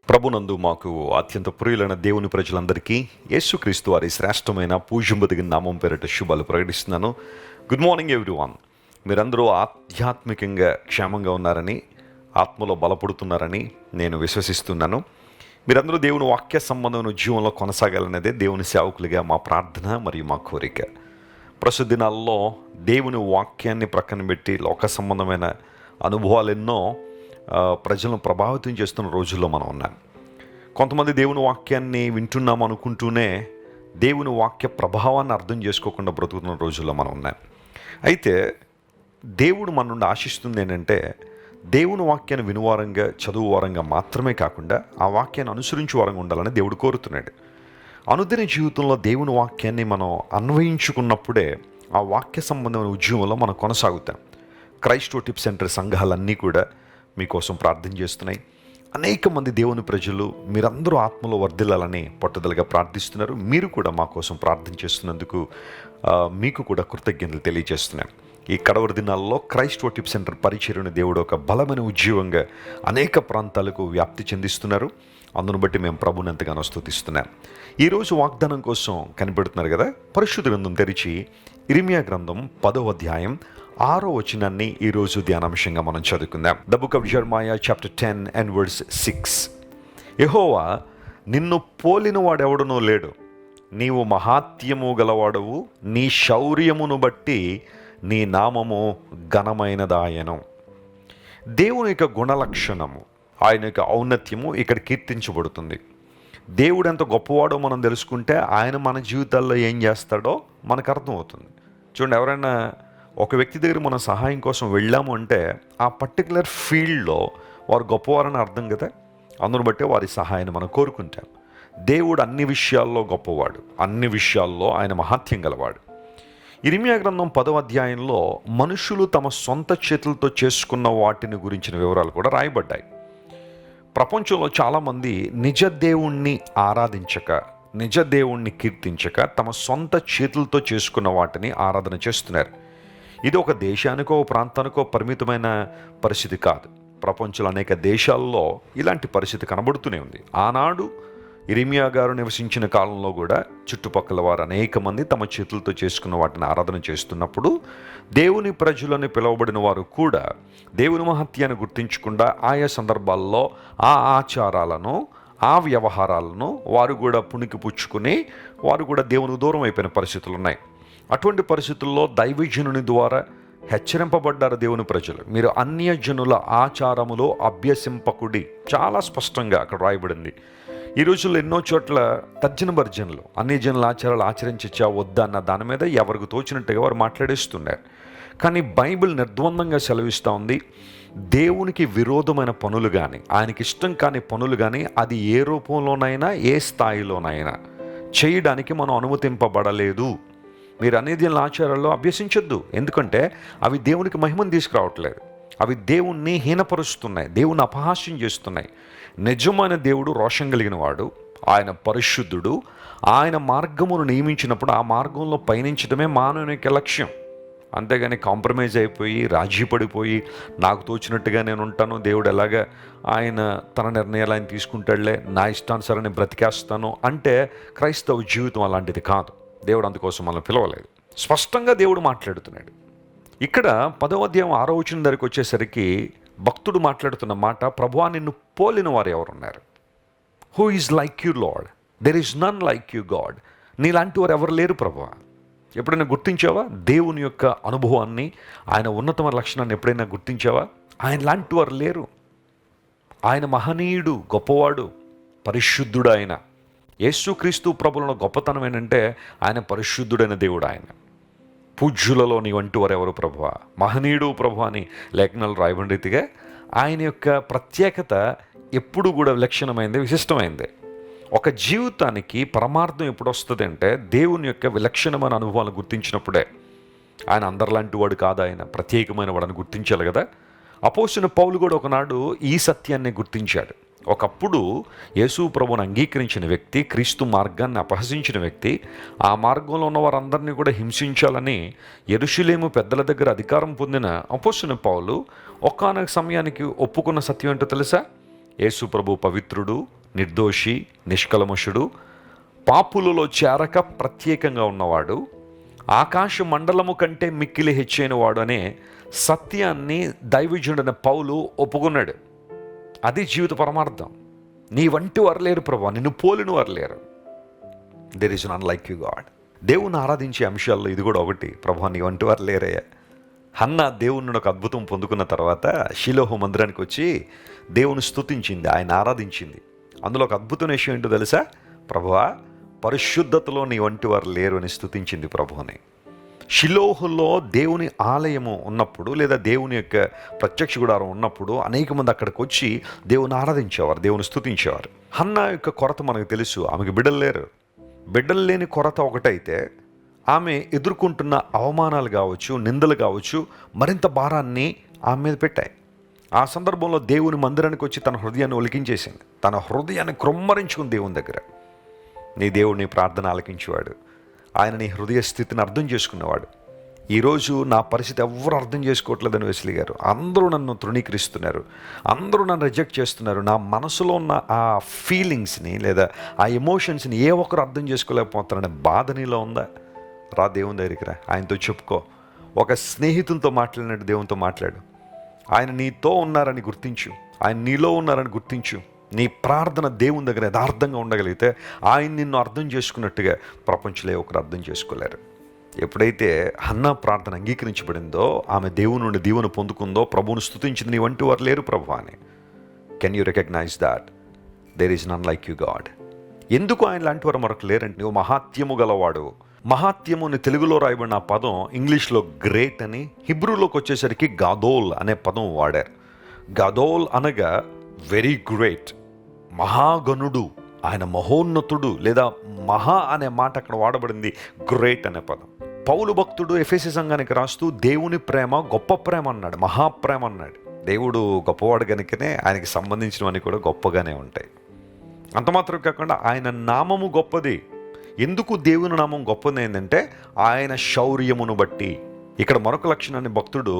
ప్రభునందు మాకు అత్యంత ప్రియులైన దేవుని ప్రజలందరికీ యేసుక్రీస్తు వారి శ్రేష్టమైన పూజ్యంబదిగిన నామం పేరిట శుభాలు ప్రకటిస్తున్నాను. Good morning everyone. మీరందరూ ఆధ్యాత్మికంగా క్షేమంగా ఉన్నారని, ఆత్మలో బలపడుతున్నారని నేను విశ్వసిస్తున్నాను. మీరందరూ దేవుని వాక్య సంబంధమైన జీవంలో కొనసాగాలనేదే దేవుని సేవకులుగా మా ప్రార్థన మరియు మా కోరిక. ప్రస్తుత దినాల్లో దేవుని వాక్యాన్ని ప్రక్కన పెట్టి లోక సంబంధమైన అనుభవాలు ఎన్నో ప్రజలను ప్రభావితం చేస్తున్న రోజుల్లో మనం ఉన్నాం. కొంతమంది దేవుని వాక్యాన్ని వింటున్నాం అనుకుంటూనే దేవుని వాక్య ప్రభావాన్ని అర్థం చేసుకోకుండా బ్రతుకుతున్న రోజుల్లో మనం ఉన్నాం. అయితే దేవుడు మన నుండి ఆశిస్తుంది ఏంటంటే, దేవుని వాక్యాన్ని వినువారంగా, చదువు వారంగా మాత్రమే కాకుండా ఆ వాక్యాన్ని అనుసరించే వారంగా ఉండాలని దేవుడు కోరుతున్నాడు. అనుదిన జీవితంలో దేవుని వాక్యాన్ని మనం అన్వయించుకున్నప్పుడే ఆ వాక్య సంబంధమైన ఉద్యమంలో మనం కొనసాగుతాం. క్రైస్ట్ టిప్ సెంటర్ సంఘాలన్నీ కూడా మీకోసం ప్రార్థన చేస్తున్నాయి. అనేక మంది దేవుని ప్రజలు మీరందరూ ఆత్మలో వర్ధిల్లాలని పట్టుదలగా ప్రార్థిస్తున్నారు. మీరు కూడా మా కోసం ప్రార్థన చేస్తున్నందుకు మీకు కూడా కృతజ్ఞతలు తెలియజేస్తున్నాను. ఈ కడవరి దినాల్లో క్రైస్ట్ టిప్ సెంటర్ పరిచర్యను దేవుడు ఒక బలమైన ఉద్యోగంగా అనేక ప్రాంతాలకు వ్యాప్తి చెందిస్తున్నారు. అందును బట్టి మేము ప్రభుని ఎంతగానో స్తుతిస్తున్నాం. ఈరోజు వాగ్దానం కోసం కనిపెడుతున్నారు కదా, పరిశుద్ధ గ్రంథం తెరిచి ఇర్మియా గ్రంథం 10వ అధ్యాయం 6వ వచనాన్ని ఈరోజు ధ్యానాంశంగా మనం చదువుకుందాం. The book of జెరమియా chapter 10 and verse 6. యెహోవా, నిన్ను పోలిన వాడెవడనూ లేడు, నీవు మహాత్యము గలవాడవు, నీ శౌర్యమును బట్టి నీ నామము ఘనమైనదాయను. దేవుని యొక్క గుణలక్షణము, ఆయన యొక్క ఔన్నత్యము ఇక్కడ కీర్తించబడుతుంది. దేవుడు ఎంత గొప్పవాడో మనం తెలుసుకుంటే ఆయన మన జీవితాల్లో ఏం చేస్తాడో మనకు అర్థమవుతుంది. చూడండి, ఎవరైనా ఒక వ్యక్తి దగ్గర మనం సహాయం కోసం వెళ్ళాము అంటే ఆ పర్టికులర్ ఫీల్డ్లో వారు గొప్పవారని అర్థం కదా. అందును బట్టే వారి సహాయాన్ని మనం కోరుకుంటాం. దేవుడు అన్ని విషయాల్లో గొప్పవాడు, అన్ని విషయాల్లో ఆయన మహాత్యం గలవాడు. ఇర్మియా గ్రంథం 10వ అధ్యాయంలో మనుషులు తమ సొంత చేతులతో చేసుకున్న వాటిని గురించిన వివరాలు కూడా రాయబడ్డాయి. ప్రపంచంలో చాలామంది నిజ దేవుణ్ణి ఆరాధించక, నిజ దేవుణ్ణి కీర్తించక తమ సొంత చేతులతో చేసుకున్న వాటిని ఆరాధన చేస్తున్నారు. ఇది ఒక దేశానికో ప్రాంతానికో పరిమితమైన పరిస్థితి కాదు. ప్రపంచంలో అనేక దేశాల్లో ఇలాంటి పరిస్థితి కనబడుతూనే ఉంది. ఆనాడు ఇర్మియా గారు నివసించిన కాలంలో కూడా చుట్టుపక్కల వారు అనేక మంది తమ చేతులతో చేసుకున్న వాటిని ఆరాధన చేస్తున్నప్పుడు దేవుని ప్రజలని పిలువబడిన వారు కూడా దేవుని మహత్యాన్ని గుర్తించకుండా ఆయా సందర్భాల్లో ఆ ఆచారాలను, ఆ వ్యవహారాలను వారు కూడా పుణికిపుచ్చుకుని వారు కూడా దేవునికి దూరం అయిపోయిన పరిస్థితులు ఉన్నాయి. అటువంటి పరిస్థితుల్లో దైవజనుని ద్వారా హెచ్చరింపబడ్డారు దేవుని ప్రజలు. మీరు అన్యజనుల ఆచారములో అభ్యసింపకుడి, చాలా స్పష్టంగా అక్కడ రాయబడింది. ఈ రోజుల్లో ఎన్నో చోట్ల తర్జన భర్జనలు, అన్యజనుల ఆచారాలు ఆచరించచ్చా వద్దా అన్న దాని మీద ఎవరికి తోచినట్టుగా వారు మాట్లాడేస్తున్నారు. కానీ బైబిల్ నిర్ద్వందంగా సెలవిస్తూ ఉంది, దేవునికి విరోధమైన పనులు కానీ, ఆయనకి ఇష్టం కాని పనులు కానీ అది ఏ రూపంలోనైనా ఏ స్థాయిలోనైనా చేయడానికి మనం అనుమతింపబడలేదు. మీరు అన్యజనుల ఆచారాల్లో అభ్యసించొద్దు, ఎందుకంటే అవి దేవునికి మహిమను తీసుకురావట్లేదు, అవి దేవుణ్ణి హీనపరుస్తున్నాయి, దేవుణ్ణి అపహాస్యం చేస్తున్నాయి. నిజమైన దేవుడు రోషం కలిగిన వాడు, ఆయన పరిశుద్ధుడు. ఆయన మార్గమును నియమించినప్పుడు ఆ మార్గంలో పయనించడమే మానవుని యొక్క లక్ష్యం. అంతేగాని కాంప్రమైజ్ అయిపోయి, రాజీ పడిపోయి, నాకు తోచినట్టుగా నేను ఉంటాను, దేవుడు ఎలాగా ఆయన తన నిర్ణయాలు ఆయన తీసుకుంటాడులే, నా ఇష్టానుసారాన్ని బ్రతికేస్తాను అంటే క్రైస్తవ జీవితం అలాంటిది కాదు. దేవుడు అందుకోసం మనల్ని పిలవలేదు. స్పష్టంగా దేవుడు మాట్లాడుతున్నాడు. ఇక్కడ 10వ అధ్యాయం 6వ వచనం దగ్గరికి వచ్చేసరికి భక్తుడు మాట్లాడుతున్న మాట, ప్రభువా, నిన్ను పోలిన వారు ఎవరున్నారు? Who is like you Lord? There is none like you God. నీలాంటి వారు ఎవరు లేరు ప్రభువా. ఎప్పుడైనా గుర్తించావా దేవుని యొక్క అనుభవాన్ని, ఆయన ఉన్నతమైన లక్షణాన్ని ఎప్పుడైనా గుర్తించావా? ఆయన లాంటి వారు లేరు. ఆయన మహనీయుడు, గొప్పవాడు, పరిశుద్ధుడు. ఆయన యేసుక్రీస్తు ప్రభువులో గొప్పతనం ఏంటంటే ఆయన పరిశుద్ధుడైన దేవుడు. ఆయన పూజ్యులలో నీ వంటి వారు ఎవరు ప్రభువా? మహనీయుడు ప్రభు అని లేఖనాలు రాయబడిన రీతిగా ఆయన యొక్క ప్రత్యేకత ఎప్పుడు కూడా విలక్షణమైంది, విశిష్టమైంది. ఒక జీవితానికి పరమార్థం ఎప్పుడు వస్తుంది అంటే దేవుని యొక్క విలక్షణమైన అనుభవాలను గుర్తించినప్పుడే. ఆయన అందరిలాంటి వాడు కాదు, ఆయన ప్రత్యేకమైన వాడని గుర్తించాలి కదా. అపోస్తలుడైన పౌలు కూడా ఒకనాడు ఈ సత్యాన్ని గుర్తించాడు. ఒకప్పుడు యేసు ప్రభువును అంగీకరించిన వ్యక్తి, క్రీస్తు మార్గాన్ని అపహసించిన వ్యక్తి, ఆ మార్గంలో ఉన్న వారందరినీ కూడా హింసించాలని యెరూషలేము పెద్దల దగ్గర అధికారం పొందిన అపోస్తలుడైన పౌలు ఒకానొక సమయానికి ఒప్పుకున్న సత్యం ఏంటో తెలుసా? యేసు ప్రభు పవిత్రుడు, నిర్దోషి, నిష్కల్మషుడు, పాపులలో చేరక ప్రత్యేకంగా ఉన్నవాడు, ఆకాశ మండలము కంటే మిక్కిలి హెచ్చైన వాడు అనే సత్యాన్ని దైవజనుడైన పౌలు ఒప్పుకున్నాడు. అది జీవిత పరమార్థం. నీ వంటి వారు లేరు ప్రభా, నిన్ను పోలిన వారు లేరు. There is none like you God. దేవుని ఆరాధించే అంశాల్లో ఇది కూడా ఒకటి. ప్రభా, నీ వంటి వారు లేరయ్యా. హన్నా దేవుని ఒక అద్భుతం పొందుకున్న తర్వాత షిలోహు మందిరానికి వచ్చి దేవుని స్తుతించింది, ఆయన ఆరాధించింది. అందులో ఒక అద్భుతమైన విషయం ఏంటో తెలుసా? ప్రభువా, పరిశుద్ధతలో నీ వంటి వారు లేరు అని స్తుతించింది ప్రభువుని. షిలోహులో దేవుని ఆలయము ఉన్నప్పుడు, లేదా దేవుని యొక్క ప్రత్యక్ష గుడారం ఉన్నప్పుడు అనేక మంది అక్కడికి వచ్చి దేవుని ఆరాధించేవారు, దేవుని స్తుతించేవారు. హన్నా యొక్క కొరత మనకు తెలుసు. ఆమెకు బిడ్డలు లేరు. బిడ్డలు లేని కొరత ఒకటైతే, ఆమె ఎదుర్కొంటున్న అవమానాలు కావచ్చు, నిందలు కావచ్చు, మరింత భారాన్ని ఆమె మీద పెట్టాయి. ఆ సందర్భంలో దేవుని మందిరానికి వచ్చి తన హృదయాన్ని ఒలికించేసింది. తన హృదయాన్ని క్రొమ్మరించుకుని దేవుని దగ్గర. నీ దేవుడు నీ ప్రార్థన ఆలకించేవాడు. ఆయన నీ హృదయ స్థితిని అర్థం చేసుకునేవాడు. ఈరోజు నా పరిస్థితి ఎవరు అర్థం చేసుకోవట్లేదని వెస్లీ గారు, అందరూ నన్ను తృణీకరిస్తున్నారు, అందరూ నన్ను రిజెక్ట్ చేస్తున్నారు, నా మనసులో ఉన్న ఆ ఫీలింగ్స్ని లేదా ఆ ఎమోషన్స్ని ఏ ఒక్కరు అర్థం చేసుకోలేకపోతున్నారనే బాధ నీలో ఉందా? రా దేవుని దగ్గరికి రా, ఆయనతో చెప్పుకో. ఒక స్నేహితులతో మాట్లాడినట్టు దేవునితో మాట్లాడు. ఆయన నీతో ఉన్నారని గుర్తించు, ఆయన నీలో ఉన్నారని గుర్తించు. నీ ప్రార్థన దేవుని దగ్గర యథార్థంగా ఉండగలిగితే ఆయన నిన్ను అర్థం చేసుకున్నట్టుగా ప్రపంచంలో ఒకరు అర్థం చేసుకోలేరు. ఎప్పుడైతే హన్నా ప్రార్థన అంగీకరించబడిందో, ఆమె దేవుని నుండి దీవెన పొందుకుందో, ప్రభువును స్తుతించింది, నీ వంటి వారు లేరు ప్రభు అని. Can you recognise that there is none like you God? ఎందుకు ఆయన లాంటి వారు మరొక లేరంటే, నువ్వు మహాత్యము గలవాడు. మహాత్యము అని తెలుగులో రాయబడిన ఆ పదం ఇంగ్లీష్లో గ్రేట్ అని, హిబ్రూలోకి వచ్చేసరికి గాదోల్ అనే పదం వాడారు. గాదోల్ అనగా వెరీ గ్రేట్, మహాగణుడు, ఆయన మహోన్నతుడు, లేదా మహా అనే మాట అక్కడ వాడబడింది, గ్రేట్ అనే పదం. పౌలు భక్తుడు ఎఫెసీ సంఘానికి రాస్తూ దేవుని ప్రేమ గొప్ప ప్రేమ అన్నాడు, మహాప్రేమ అన్నాడు. దేవుడు గొప్పవాడు కనుకనే ఆయనకి సంబంధించినవన్నీ కూడా గొప్పగానే ఉంటాయి. అంత మాత్రం కాకుండా ఆయన నామము గొప్పది. ఎందుకు దేవుని నామం గొప్పది ఏంటంటే ఆయన శౌర్యమును బట్టి. ఇక్కడ మరొక లక్షణాన్ని భక్తుడు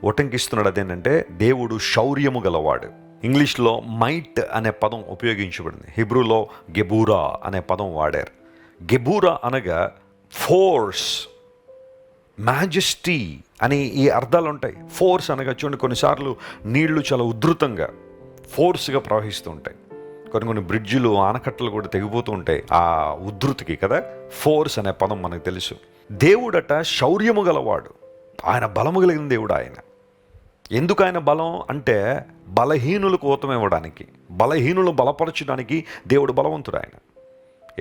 ఉటంకిస్తున్నాడు, అదేంటంటే దేవుడు శౌర్యము గలవాడు. ఇంగ్లీష్లో మైట్ అనే పదం ఉపయోగించబడింది, హిబ్రూలో గెబూరా అనే పదం వాడారు. గెబూరా అనగా ఫోర్స్, మ్యాజెస్టీ అని ఈ అర్థాలు ఉంటాయి. ఫోర్స్ అనగా చూడండి, కొన్నిసార్లు నీళ్లు చాలా ఉధృతంగా ఫోర్స్గా ప్రవహిస్తూ ఉంటాయి. కొన్ని బ్రిడ్జిలు, ఆనకట్టలు కూడా తెగిపోతూ ఉంటాయి ఆ ఉధృతికి కదా. ఫోర్స్ అనే పదం మనకు తెలుసు. దేవుడట శౌర్యము గలవాడు, ఆయన బలము కలిగిన దేవుడు. ఆయన ఎందుకు ఆయన బలం అంటే, బలహీనులకు ఊతం ఇవ్వడానికి, బలహీనులు బలపరచడానికి దేవుడు బలవంతుడు. ఆయన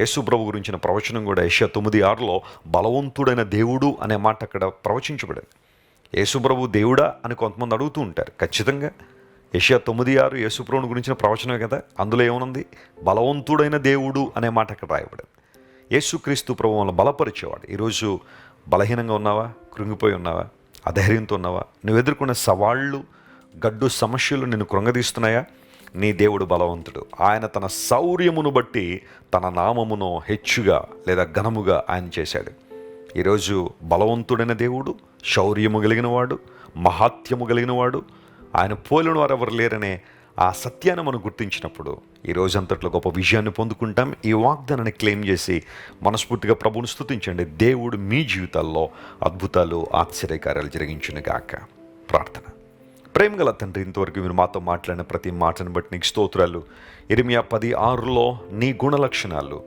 యేసు ప్రభు గురించిన ప్రవచనం కూడా యెషయా 9:6లో బలవంతుడైన దేవుడు అనే మాట అక్కడ ప్రవచించబడింది. యేసు ప్రభు దేవుడా అని కొంతమంది అడుగుతూ ఉంటారు. ఖచ్చితంగా యెషయా 9:6 యేసు ప్రభువుని గురించిన ప్రవచనమే కదా. అందులో ఏమనుంది? బలవంతుడైన దేవుడు అనే మాట అక్కడ రాయబడింది. యేసుక్రీస్తు ప్రభు వల్ల బలపరిచేవాడు. ఈరోజు బలహీనంగా ఉన్నావా? కృంగిపోయి ఉన్నావా? అధైర్యంతో ఉన్నావా? నువ్వు ఎదుర్కొన్న సవాళ్ళు, గడ్డు సమస్యలు నిన్ను కృంగదీస్తున్నాయా? నీ దేవుడు బలవంతుడు. ఆయన తన శౌర్యమును బట్టి తన నామమును హెచ్చుగా లేదా ఘనముగా ఆయన చేశాడు. ఈరోజు బలవంతుడైన దేవుడు, శౌర్యము కలిగిన వాడు, మహాత్యము కలిగిన వాడు, ఆయన పోలిన వారు ఎవరు లేరనే ఆ సత్యాన్ని మనం గుర్తించినప్పుడు ఈ రోజంతట్లో గొప్ప విజయాన్ని పొందుకుంటాం. ఈ వాగ్దానాన్ని క్లెయిమ్ చేసి మనస్ఫూర్తిగా ప్రభువును స్తుతించండి. దేవుడు మీ జీవితాల్లో అద్భుతాలు, ఆశ్చర్యకార్యాలు జరిగించును గాక. ప్రార్థన. ప్రేమగల తండ్రి, ఇంతవరకు మీరు మాతో మాట్లాడిన ప్రతి మాటను బట్టి నీకు స్తోత్రాలు. ఇర్మియా 10:6లో నీ గుణలక్షణాలు,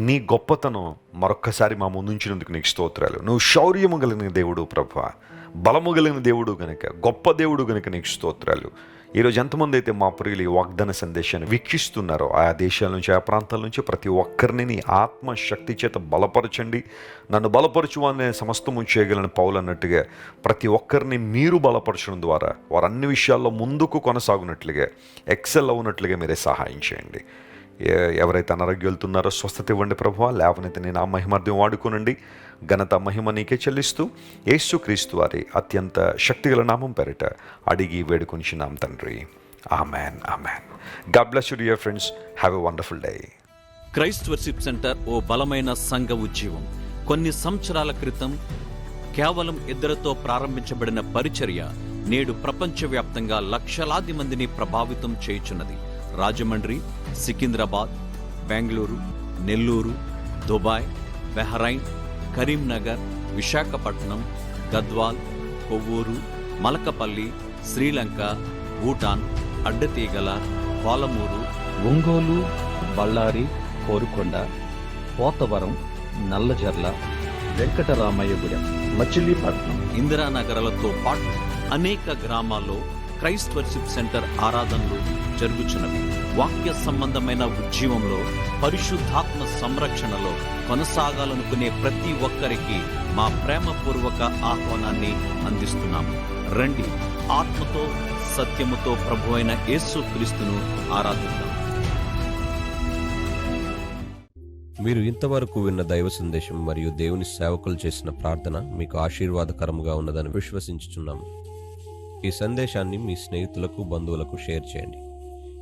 నీ గొప్పతనం మరొక్కసారి మా ముందుంచినందుకు నీకు స్తోత్రాలు. నువ్వు శౌర్యము కలిగిన దేవుడు ప్రభువా, బలము కలిగిన దేవుడు గనుక, గొప్ప దేవుడు గనుక నీకు స్తోత్రాలు. ఈరోజు ఎంతమంది అయితే మా ప్రియులు ఈ వాగ్దాన సందేశాన్ని వీక్షిస్తున్నారో ఆయా దేశాల నుంచి, ఆ ప్రాంతాల నుంచి ప్రతి ఒక్కరిని నీ ఆత్మశక్తి చేత బలపరచండి. నన్ను బలపరచు అనే సమస్తము చేయగలని పౌలు అన్నట్టుగా ప్రతి ఒక్కరిని మీరు బలపరచడం ద్వారా వారు అన్ని విషయాల్లో ముందుకు కొనసాగునట్లుగా, ఎక్సెల్ అవునట్లుగా మీరే సహాయం చేయండి. ఎవరైతే అనారోగ్యాలుతున్నారో స్వస్థత ఇవ్వండి ప్రభువా. లేవనైతే నేను ఆ మహిమార్థం వాడుకోనండి. ఘనత మహిమ నీకే చెల్లిస్తూ యేసుక్రీస్తు వారి అత్యంత శక్తిగల నామం పేరిట అడిగి వేడుకొనిచున్నాం తండ్రి. Amen, amen. God bless you dear friends. Have a wonderful day. Christ Worship Centre ఓ బలమైన సంఘ ఉద్యమం. కొన్ని సంవత్సరాల క్రితం కేవలం 2 ప్రారంభించబడిన పరిచర్య నేడు ప్రపంచవ్యాప్తంగా లక్షలాది మందిని ప్రభావితం చేయుచున్నది. రాజమండ్రి, సికింద్రాబాద్, బెంగళూరు, నెల్లూరు, దుబాయ్, బెహ్రైన్, కరీంనగర్, విశాఖపట్నం, గద్వాల్, కొవ్వూరు, మలకపల్లి, శ్రీలంక, భూటాన్, అడ్డతీగల, పాలమూరు, ఒంగోలు, బళ్ళారి, కోరుకొండ, పోతవరం, నల్లజర్ల, వెంకటరామయ్యగూడెం, మచిలీపట్నం, ఇందిరానగర్లతో పాటు అనేక గ్రామాల్లో క్రైస్ట్ వర్షిప్ సెంటర్ ఆరాధనలు జరుగుచున్నవి. వాక్య సంబంధమైన ఉజ్జీవంలో, పరిశుద్ధాత్మ సంరక్షణలో కొనసాగాలనుకునే ప్రతి ఒక్కరికి మా ప్రేమపూర్వక ఆహ్వానాన్ని అందిస్తున్నాము. రండి, ఆత్మతో సత్యముతో ప్రభువైన యేసు క్రీస్తును ఆరాధిద్దాం. మీరు ఇంతవరకు విన్న దైవ సందేశం మరియు దేవుని సేవకులు చేసిన ప్రార్థన మీకు ఆశీర్వాదకరముగా ఉన్నదని విశ్వసించుచున్నాము. ఈ సందేశాన్ని మీ స్నేహితులకు, బంధువులకు షేర్ చేయండి.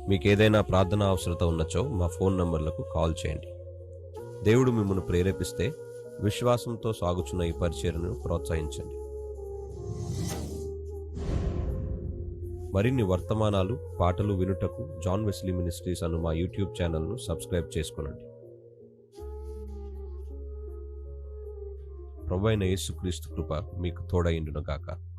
మీకు ఏదైనా ప్రార్థన అవసరత ఉన్నచో మా ఫోన్ నంబర్లకు కాల్ చేయండి. దేవుడు మిమ్మల్ని ప్రేరేపిస్తే విశ్వాసంతో సాగుచున్న ఈ పరిచర్యను ప్రోత్సహించండి. మరిన్ని వర్తమానాలు, పాటలు వినుటకు జాన్ వెస్లీ మినిస్ట్రీస్ అను మా యూట్యూబ్ ఛానల్ను సబ్స్క్రైబ్ చేసుకొనండి. ప్రభువైన యేసుక్రీస్తు కృప మీకు తోడైండును గాక.